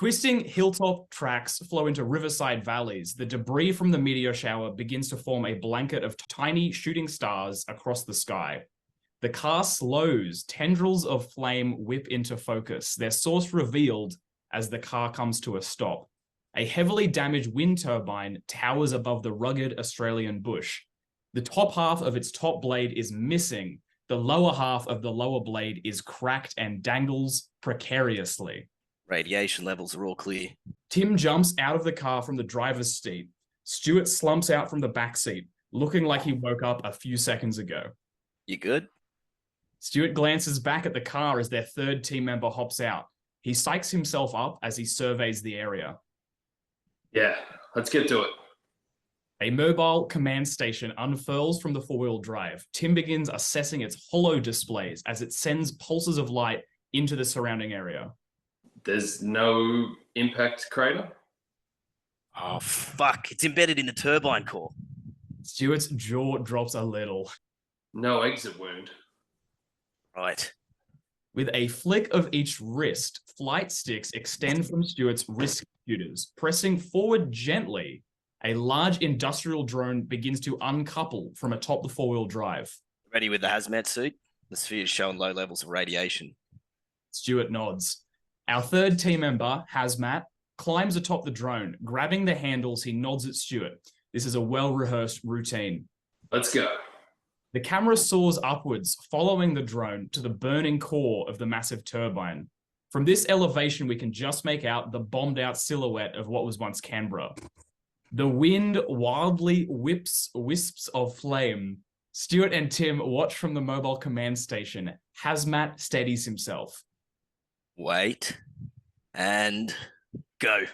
Twisting hilltop tracks flow into riverside valleys. The debris from the meteor shower begins to form a blanket of tiny shooting stars across the sky. The car slows. Tendrils of flame whip into focus, their source revealed as the car comes to a stop. A heavily damaged wind turbine towers above the rugged Australian bush. The top half of its top blade is missing. The lower half of the lower blade is cracked and dangles precariously. Radiation levels are all clear. Tim jumps out of the car from the driver's seat. Stuart slumps out from the back seat, looking like he woke up a few seconds ago. You good? Stuart glances back at the car as their third team member hops out. He psychs himself up as he surveys the area. Yeah, let's get to it. A mobile command station unfurls from the four-wheel drive. Tim begins assessing its holo displays as it sends pulses of light into the surrounding area. There's no impact crater? Oh, fuck. It's embedded in the turbine core. Stuart's jaw drops a little. No exit wound. Right. With a flick of each wrist, flight sticks extend from Stuart's wrist computers. Pressing forward gently, a large industrial drone begins to uncouple from atop the four-wheel drive. Ready with the hazmat suit? The sphere is showing low levels of radiation. Stuart nods. Our third team member, Hazmat, climbs atop the drone. Grabbing the handles, he nods at Stuart. This is a well-rehearsed routine. Let's go. The camera soars upwards, following the drone to the burning core of the massive turbine. From this elevation, we can just make out the bombed-out silhouette of what was once Canberra. The wind wildly wisps of flame. Stuart and Tim watch from the mobile command station. Hazmat steadies himself. Wait. And go.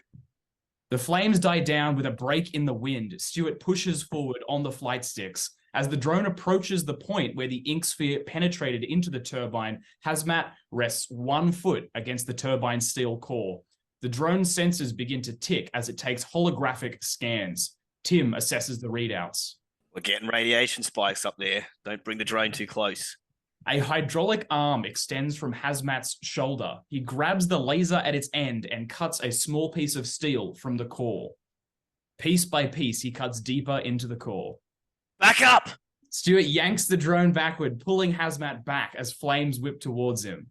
The flames die down with a break in the wind. Stuart pushes forward on the flight sticks. As the drone approaches the point where the ink sphere penetrated into the turbine, Hazmat rests 1 foot against the turbine's steel core. The drone's sensors begin to tick as it takes holographic scans. Tim assesses the readouts. We're getting radiation spikes up there. Don't bring the drone too close. A hydraulic arm extends from Hazmat's shoulder. He grabs the laser at its end and cuts a small piece of steel from the core. Piece by piece, he cuts deeper into the core. Back up! Stuart yanks the drone backward, pulling Hazmat back as flames whip towards him.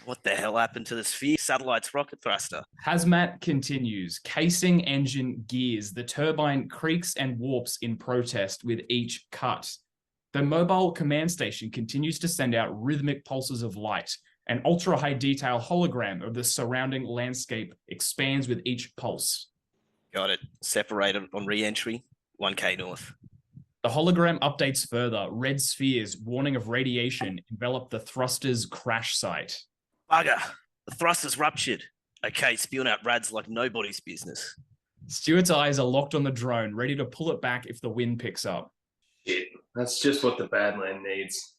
What the hell happened to the sphere satellite's rocket thruster? Hazmat continues. Casing engine gears. The turbine creaks and warps in protest with each cut. The mobile command station continues to send out rhythmic pulses of light. An ultra-high detail hologram of the surrounding landscape expands with each pulse. Got it. Separated on re-entry. 1K north. The hologram updates further. Red spheres, warning of radiation, envelop the thruster's crash site. Bugger. The thruster's ruptured. Okay, spewing out rads like nobody's business. Stuart's eyes are locked on the drone, ready to pull it back if the wind picks up. Shit, that's just what the Badland needs.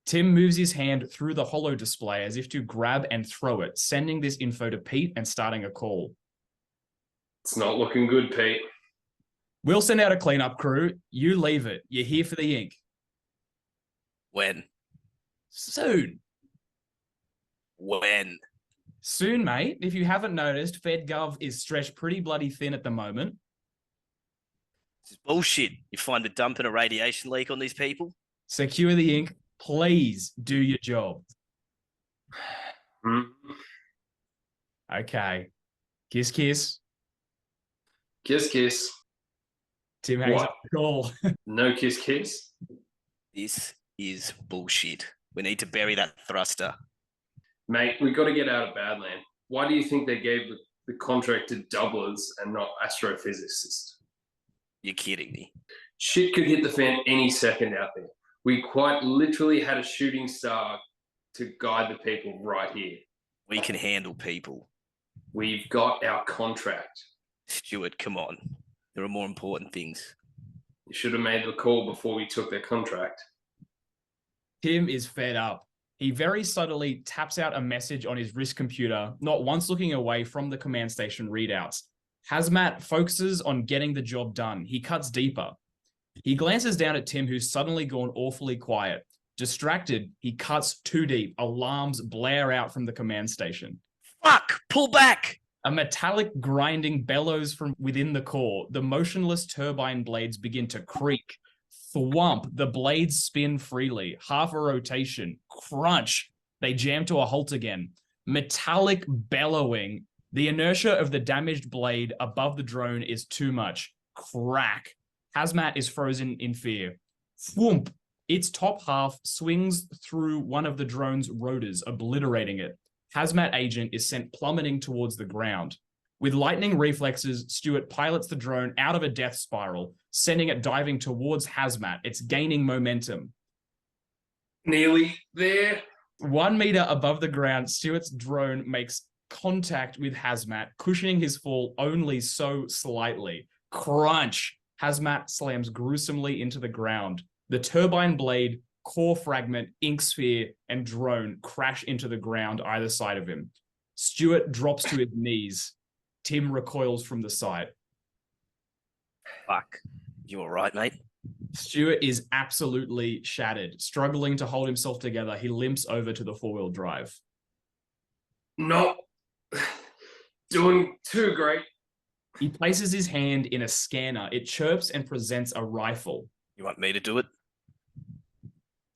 Tim moves his hand through the holo display as if to grab and throw it, sending this info to Pete and starting a call. It's not looking good, Pete. We'll send out a cleanup crew. You leave it. You're here for the ink. When? Soon. When? Soon, mate. If you haven't noticed, FedGov is stretched pretty bloody thin at the moment. This is bullshit. You find a dump and a radiation leak on these people? Secure the ink. Please do your job. Okay. Kiss, kiss. Kiss, kiss. Tim hangs up the call. No kiss, kiss? This is bullshit. We need to bury that thruster. Mate, we got to get out of Badland. Why do you think they gave the contract to doublers and not astrophysicists? You're kidding me. Shit could hit the fan any second out there. We quite literally had a shooting star to guide the people right here. We can handle people. We've got our contract. Stuart, come on. There are more important things. You should have made the call before we took their contract. Tim is fed up. He very subtly taps out a message on his wrist computer, not once looking away from the command station readouts. Hazmat focuses on getting the job done. He cuts deeper. He glances down at Tim, who's suddenly gone awfully quiet. Distracted, he cuts too deep. Alarms blare out from the command station. Fuck! Pull back! A metallic grinding bellows from within the core. The motionless turbine blades begin to creak. Thwump, the blades spin freely. Half a rotation. Crunch. They jam to a halt again. Metallic bellowing. The inertia of the damaged blade above the drone is too much. Crack. Hazmat is frozen in fear. Thwump. Its top half swings through one of the drone's rotors, obliterating it. Hazmat agent is sent plummeting towards the ground. With lightning reflexes, Stewart pilots the drone out of a death spiral, sending it diving towards Hazmat. It's gaining momentum. Nearly there. 1 meter above the ground, Stewart's drone makes contact with Hazmat, cushioning his fall only so slightly. Crunch! Hazmat slams gruesomely into the ground. The turbine blade, core fragment, ink sphere, and drone crash into the ground either side of him. Stewart drops to his knees. Tim recoils from the sight. Fuck. You all right, mate? Stewart is absolutely shattered. Struggling to hold himself together, he limps over to the four-wheel drive. Not doing too great. He places his hand in a scanner. It chirps and presents a rifle. You want me to do it?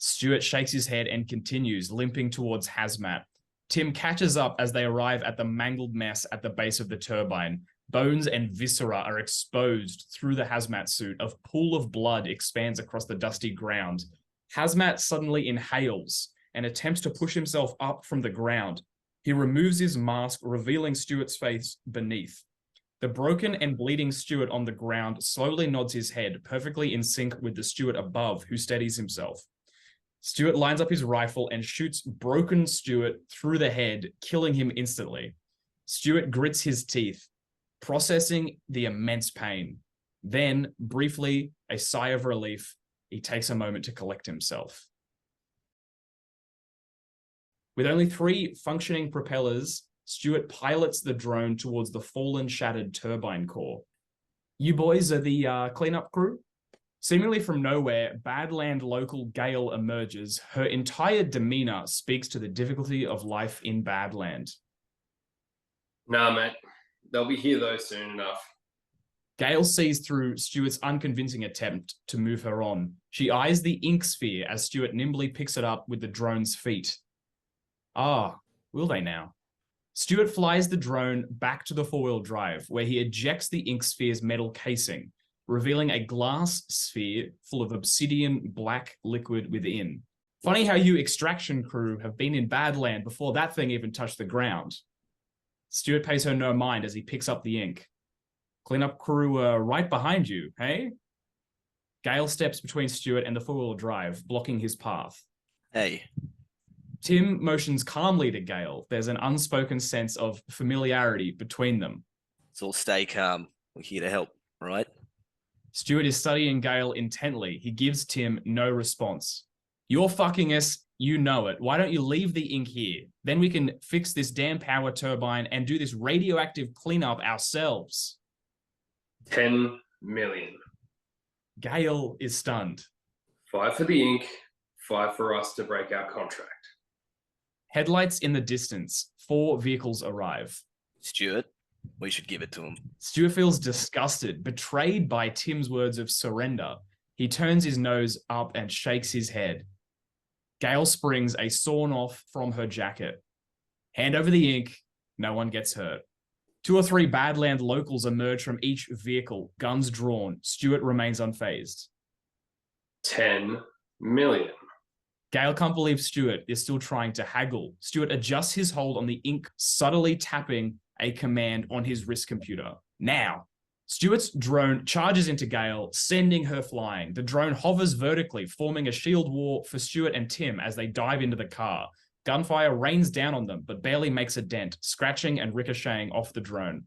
Stewart shakes his head and continues, limping towards Hazmat. Tim catches up as they arrive at the mangled mess at the base of the turbine. Bones and viscera are exposed through the Hazmat suit. A pool of blood expands across the dusty ground. Hazmat suddenly inhales and attempts to push himself up from the ground. He removes his mask, revealing Stewart's face beneath. The broken and bleeding Stewart on the ground slowly nods his head, perfectly in sync with the Stewart above, who steadies himself. Stewart lines up his rifle and shoots broken Stewart through the head, killing him instantly. Stewart grits his teeth, processing the immense pain. Then, briefly, a sigh of relief. He takes a moment to collect himself. With only 3 functioning propellers, Stewart pilots the drone towards the fallen, shattered turbine core. You boys are the cleanup crew? Seemingly from nowhere, Badland local Gale emerges. Her entire demeanor speaks to the difficulty of life in Badland. Nah, mate. They'll be here, though, soon enough. Gale sees through Stewart's unconvincing attempt to move her on. She eyes the ink sphere as Stewart nimbly picks it up with the drone's feet. Ah, will they now? Stewart flies the drone back to the four-wheel drive, where he ejects the ink sphere's metal casing, revealing a glass sphere full of obsidian black liquid within. Funny how you extraction crew have been in Badland before that thing even touched the ground. Stewart pays her no mind as he picks up the ink. Cleanup crew right behind you, hey? Gale steps between Stewart and the four-wheel drive, blocking his path. Hey. Tim motions calmly to Gale. There's an unspoken sense of familiarity between them. So stay calm. We're here to help, right? Stewart is studying Gale intently. He gives Tim no response. You're fucking us. You know it. Why don't you leave the ink here? Then we can fix this damn power turbine and do this radioactive cleanup ourselves. 10 million. Gale is stunned. 5 for the ink, 5 for us to break our contract. Headlights in the distance. 4 vehicles arrive. Stuart, we should give it to him. Stewart feels disgusted, betrayed by Tim's words of surrender. He turns his nose up and shakes his head. Gale springs a sawn off from her jacket. Hand over the ink. No one gets hurt. 2 or 3 Badland locals emerge from each vehicle, guns drawn. Stewart remains unfazed. 10 million. Gale can't believe Stewart is still trying to haggle. Stewart adjusts his hold on the ink, subtly tapping a command on his wrist computer. Now, Stewart's drone charges into Gale, sending her flying. The drone hovers vertically, forming a shield wall for Stewart and Tim as they dive into the car. Gunfire rains down on them, but barely makes a dent, scratching and ricocheting off the drone.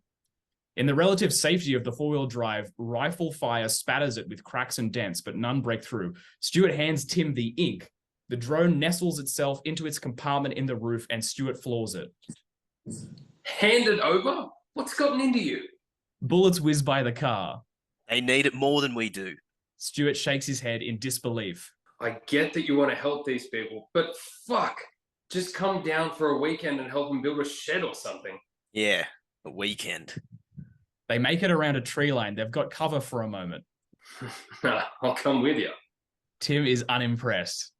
In the relative safety of the four-wheel drive, rifle fire spatters it with cracks and dents, but none break through. Stewart hands Tim the ink. The drone nestles itself into its compartment in the roof, and Stewart floors it. Hand it over? What's gotten into you? Bullets whiz by the car. They need it more than we do. Stewart shakes his head in disbelief. I get that you want to help these people, but fuck, just come down for a weekend and help them build a shed or something. Yeah, a weekend. They make it around a tree line. They've got cover for a moment. I'll come with you. Tim is unimpressed.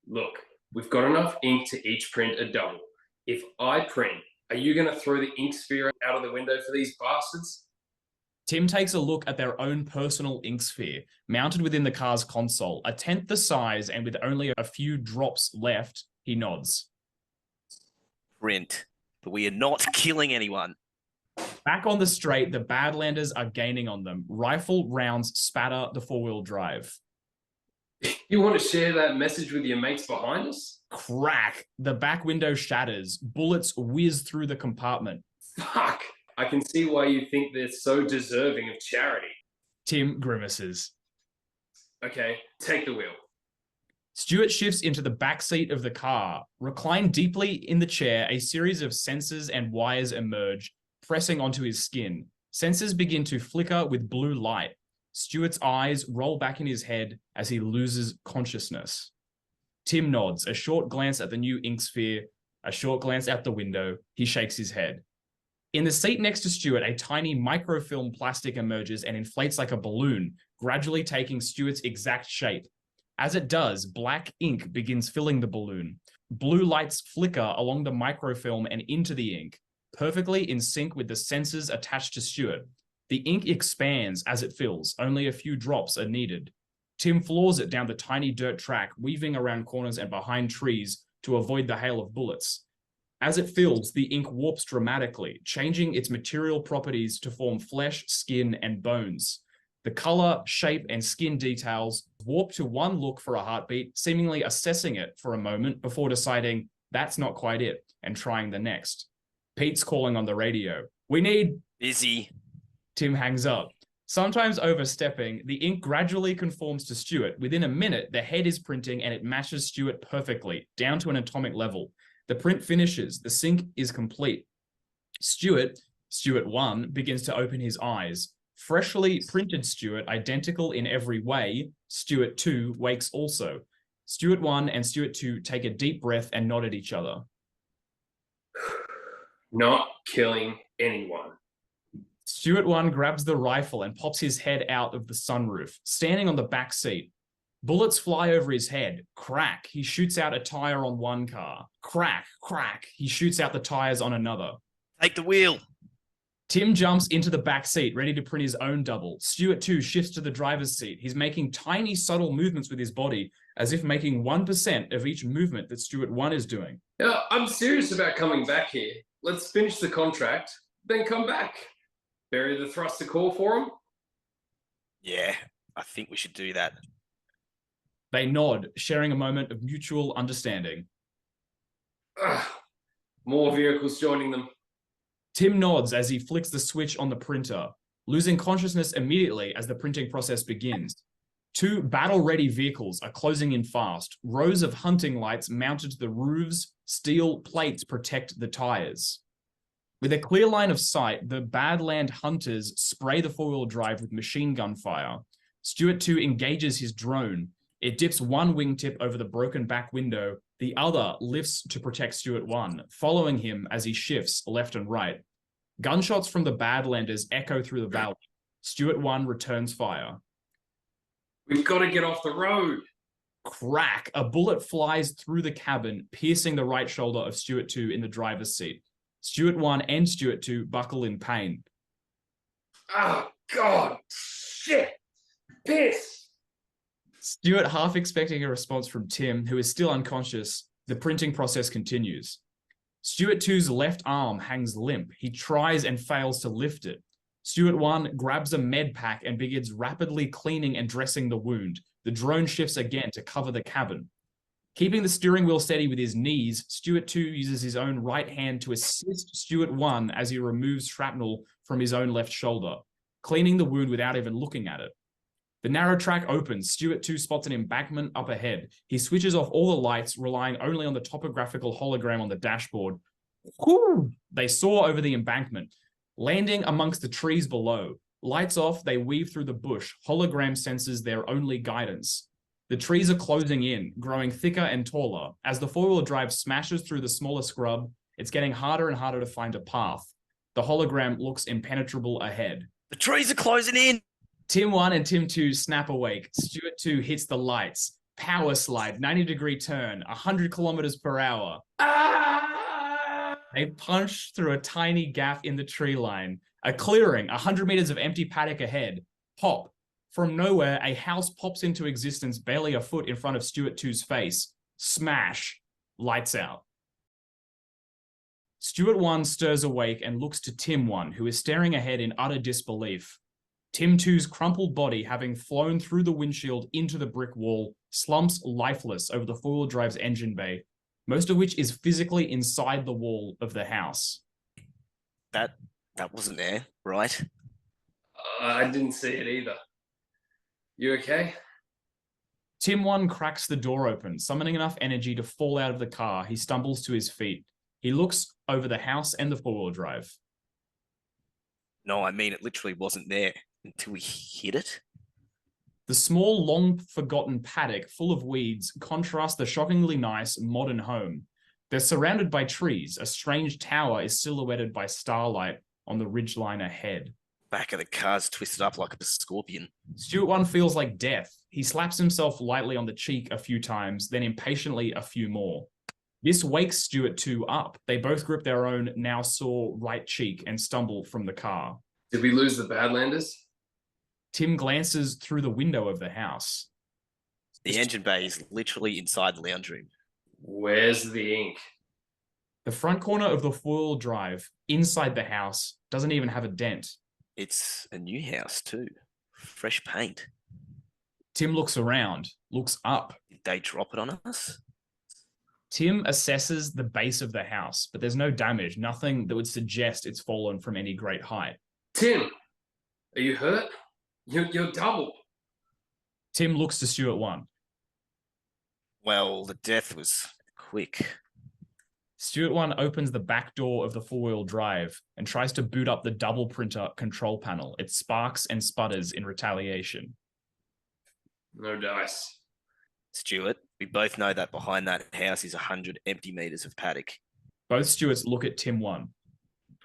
Look, we've got enough ink to each print a double. If I print, are you going to throw the ink sphere out of the window for these bastards? Tim takes a look at their own personal ink sphere, mounted within the car's console, a tenth the size and with only a few drops left. He nods. Print. But we are not killing anyone. Back on the straight, the Badlanders are gaining on them. Rifle rounds spatter the four-wheel drive. You want to share that message with your mates behind us? Crack! The back window shatters. Bullets whiz through the compartment. Fuck! I can see why you think they're so deserving of charity. Tim grimaces. Okay, take the wheel. Stuart shifts into the back seat of the car. Reclined deeply in the chair, a series of sensors and wires emerge, pressing onto his skin. Sensors begin to flicker with blue light. Stuart's eyes roll back in his head as he loses consciousness. Tim nods, a short glance at the new ink sphere, a short glance out the window. He shakes his head. In the seat next to Stuart, a tiny microfilm plastic emerges and inflates like a balloon, gradually taking Stuart's exact shape. As it does, black ink begins filling the balloon. Blue lights flicker along the microfilm and into the ink, perfectly in sync with the sensors attached to Stuart. The ink expands as it fills. Only a few drops are needed. Tim floors it down the tiny dirt track, weaving around corners and behind trees to avoid the hail of bullets. As it fills, the ink warps dramatically, changing its material properties to form flesh, skin, and bones. The color, shape, and skin details warp to one look for a heartbeat, seemingly assessing it for a moment before deciding that's not quite it and trying the next. Pete's calling on the radio. We need... Busy. Tim hangs up. Sometimes overstepping, the ink gradually conforms to Stuart. Within a minute, the head is printing and it matches Stuart perfectly, down to an atomic level. The print finishes. The sync is complete. Stuart 1, begins to open his eyes. Freshly printed Stuart, identical in every way, Stuart 2 wakes also. Stuart 1 and Stuart 2 take a deep breath and nod at each other. Not killing anyone. Stuart 1 grabs the rifle and pops his head out of the sunroof, standing on the back seat. Bullets fly over his head. Crack. He shoots out a tire on one car. Crack, crack. He shoots out the tires on another. Take the wheel. Tim jumps into the back seat, ready to print his own double. Stuart 2 shifts to the driver's seat. He's making tiny, subtle movements with his body, as if making 1% of each movement that Stuart 1 is doing. Yeah, I'm serious about coming back here. Let's finish the contract, then come back. Bury the thruster core for him? Yeah, I think we should do that. They nod, sharing a moment of mutual understanding. Ugh, more vehicles joining them. Tim nods as he flicks the switch on the printer, losing consciousness immediately as the printing process begins. 2 battle-ready vehicles are closing in fast. Rows of hunting lights mounted to the roofs, steel plates protect the tires. With a clear line of sight, the Badland hunters spray the four-wheel drive with machine gun fire. Stuart 2 engages his drone. It dips one wingtip over the broken back window. The other lifts to protect Stuart 1, following him as he shifts left and right. Gunshots from the Badlanders echo through the valley. Stuart 1 returns fire. We've got to get off the road. Crack! A bullet flies through the cabin, piercing the right shoulder of Stuart 2 in the driver's seat. Stuart 1 and Stuart 2 buckle in pain. Oh, God. Shit. Piss. Stuart, half expecting a response from Tim, who is still unconscious, the printing process continues. Stuart 2's left arm hangs limp. He tries and fails to lift it. Stuart 1 grabs a med pack and begins rapidly cleaning and dressing the wound. The drone shifts again to cover the cabin. Keeping the steering wheel steady with his knees, Stuart 2 uses his own right hand to assist Stuart 1 as he removes shrapnel from his own left shoulder, cleaning the wound without even looking at it. The narrow track opens. Stuart 2 spots an embankment up ahead. He switches off all the lights, relying only on the topographical hologram on the dashboard. Whoo! They soar over the embankment, landing amongst the trees below. Lights off, they weave through the bush. Hologram senses their only guidance. The trees are closing in, growing thicker and taller. As the four-wheel drive smashes through the smaller scrub, it's getting harder and harder to find a path. The hologram looks impenetrable ahead. The trees are closing in. Tim 1 and Tim 2 snap awake. Stuart 2 hits the lights. Power slide, 90-degree turn, 100 kilometers per hour. They punch through a tiny gap in the tree line. A clearing, 100 meters of empty paddock ahead. Pop. From nowhere, a house pops into existence barely a foot in front of Stuart 2's face. Smash. Lights out. Stuart 1 stirs awake and looks to Tim 1, who is staring ahead in utter disbelief. Tim 2's crumpled body, having flown through the windshield into the brick wall, slumps lifeless over the four-wheel drive's engine bay, most of which is physically inside the wall of the house. That wasn't there, right? I didn't see it either. You okay? Tim 1 cracks the door open, summoning enough energy to fall out of the car. He stumbles to his feet. He looks over the house and the four-wheel drive. No, I mean, it literally wasn't there until we hit it. The small, long-forgotten paddock full of weeds contrasts the shockingly nice, modern home. They're surrounded by trees. A strange tower is silhouetted by starlight on the ridgeline ahead. Back of the car's twisted up like a scorpion. Stuart 1 feels like death. He slaps himself lightly on the cheek a few times, then impatiently a few more. This wakes Stuart 2 up. They both grip their own now sore right cheek and stumble from the car. Did we lose the Badlanders? Tim glances through the window of the house. The engine bay is literally inside the lounge room. Where's the ink? The front corner of the four-wheel drive, inside the house, doesn't even have a dent. It's a new house too. Fresh paint. Tim looks around, looks up. Did they drop it on us? Tim assesses the base of the house, but there's no damage, nothing that would suggest it's fallen from any great height. Tim, are you hurt? You're doubled. Tim looks to Stuart 1. Well, the death was quick. Stuart 1 opens the back door of the four-wheel drive and tries to boot up the double printer control panel. It sparks and sputters in retaliation. No dice. Stuart, we both know that behind that house is 100 empty meters of paddock. Both Stuarts look at Tim 1.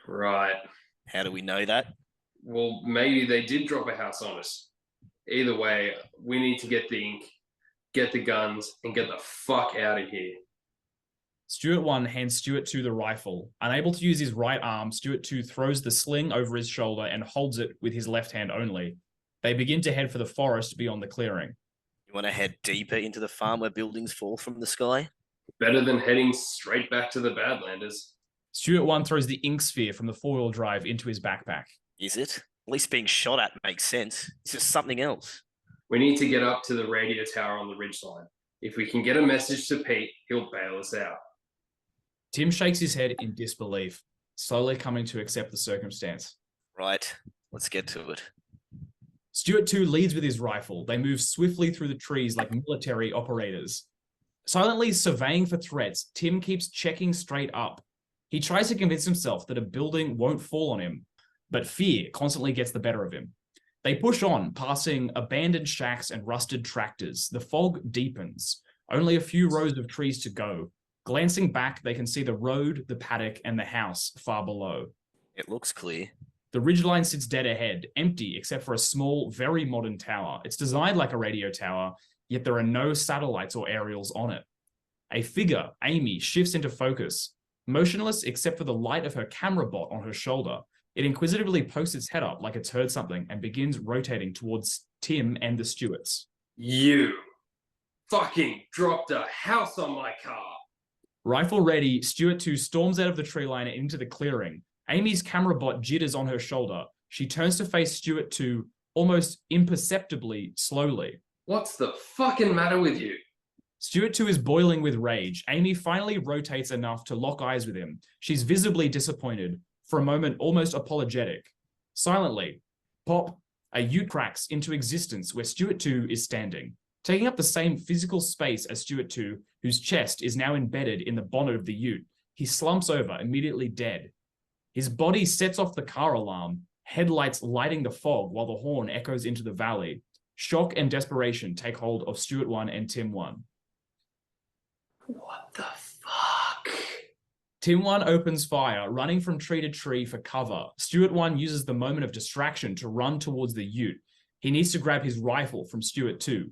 Right. How do we know that? Well, maybe they did drop a house on us. Either way, we need to get the ink, get the guns, and get the fuck out of here. Stuart 1 hands Stuart 2 the rifle. Unable to use his right arm, Stuart 2 throws the sling over his shoulder and holds it with his left hand only. They begin to head for the forest beyond the clearing. You want to head deeper into the farm where buildings fall from the sky? Better than heading straight back to the Badlanders. Stuart 1 throws the ink sphere from the four-wheel drive into his backpack. Is it? At least being shot at makes sense. It's just something else. We need to get up to the radio tower on the ridgeline. If we can get a message to Pete, he'll bail us out. Tim shakes his head in disbelief, slowly coming to accept the circumstance. Right, let's get to it. Stuart 2 leads with his rifle. They move swiftly through the trees like military operators. Silently surveying for threats, Tim keeps checking straight up. He tries to convince himself that a building won't fall on him, but fear constantly gets the better of him. They push on, passing abandoned shacks and rusted tractors. The fog deepens. Only a few rows of trees to go. Glancing back, they can see the road, the paddock, and the house far below. It looks clear. The ridgeline sits dead ahead, empty except for a small, very modern tower. It's designed like a radio tower, yet there are no satellites or aerials on it. A figure, Amy, shifts into focus. Motionless except for the light of her camera bot on her shoulder, it inquisitively pokes its head up like it's heard something and begins rotating towards Tim and the Stuarts. You fucking dropped a house on my car. Rifle ready, Stuart 2 storms out of the tree line and into the clearing. Amy's camera bot jitters on her shoulder. She turns to face Stuart 2 almost imperceptibly, slowly. What's the fucking matter with you? Stuart 2 is boiling with rage. Amy finally rotates enough to lock eyes with him. She's visibly disappointed, for a moment almost apologetic. Silently, pop, a ute cracks into existence where Stuart 2 is standing, taking up the same physical space as Stuart 2, whose chest is now embedded in the bonnet of the ute. He slumps over, immediately dead. His body sets off the car alarm, headlights lighting the fog while the horn echoes into the valley. Shock and desperation take hold of Stuart 1 and Tim 1. What the fuck? Tim 1 opens fire, running from tree to tree for cover. Stuart 1 uses the moment of distraction to run towards the ute. He needs to grab his rifle from Stuart 2.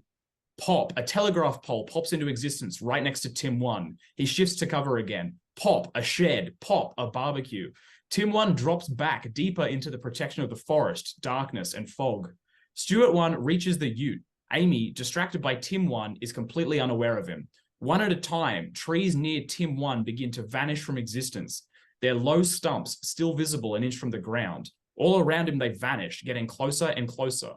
Pop, a telegraph pole pops into existence right next to Tim 1. He shifts to cover again. Pop, a shed. Pop, a barbecue. Tim 1 drops back deeper into the protection of the forest, darkness, and fog. Stuart 1 reaches the ute. Amy, distracted by Tim 1, is completely unaware of him. One at a time, trees near Tim 1 begin to vanish from existence. Their low stumps still visible an inch from the ground. All around him they vanish, getting closer and closer.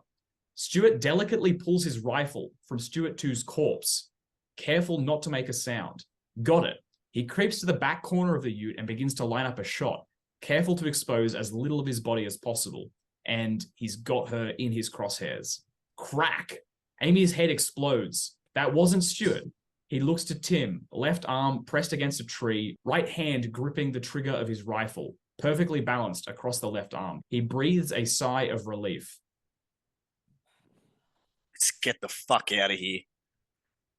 Stuart delicately pulls his rifle from Stuart 2's corpse, careful not to make a sound. Got it. He creeps to the back corner of the ute and begins to line up a shot, careful to expose as little of his body as possible. And he's got her in his crosshairs. Crack! Amy's head explodes. That wasn't Stuart. He looks to Tim, left arm pressed against a tree, right hand gripping the trigger of his rifle, perfectly balanced across the left arm. He breathes a sigh of relief. Let's get the fuck out of here.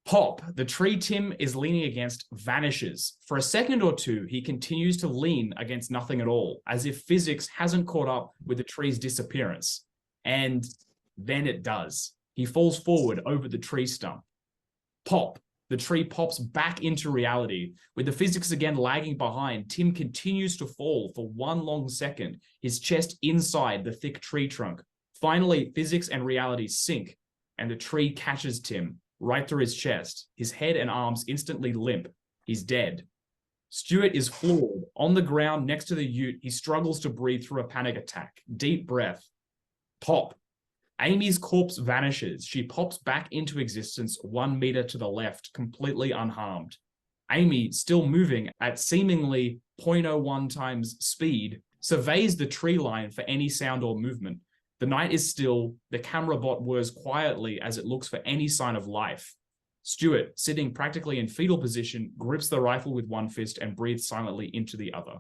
Pop, the tree Tim is leaning against, vanishes. For a second or two, he continues to lean against nothing at all, as if physics hasn't caught up with the tree's disappearance. And then it does. He falls forward over the tree stump. Pop, the tree pops back into reality. With the physics again lagging behind, Tim continues to fall for one long second, his chest inside the thick tree trunk. Finally, physics and reality sync, and the tree catches Tim right through his chest. His head and arms instantly limp. He's dead. Stuart is floored. On the ground next to the ute, he struggles to breathe through a panic attack. Deep breath. Pop. Amy's corpse vanishes. She pops back into existence 1 meter to the left, completely unharmed. Amy, still moving at seemingly 0.01 times speed, surveys the tree line for any sound or movement. The night is still. The camera bot whirs quietly as it looks for any sign of life. Stuart, sitting practically in fetal position, grips the rifle with one fist and breathes silently into the other.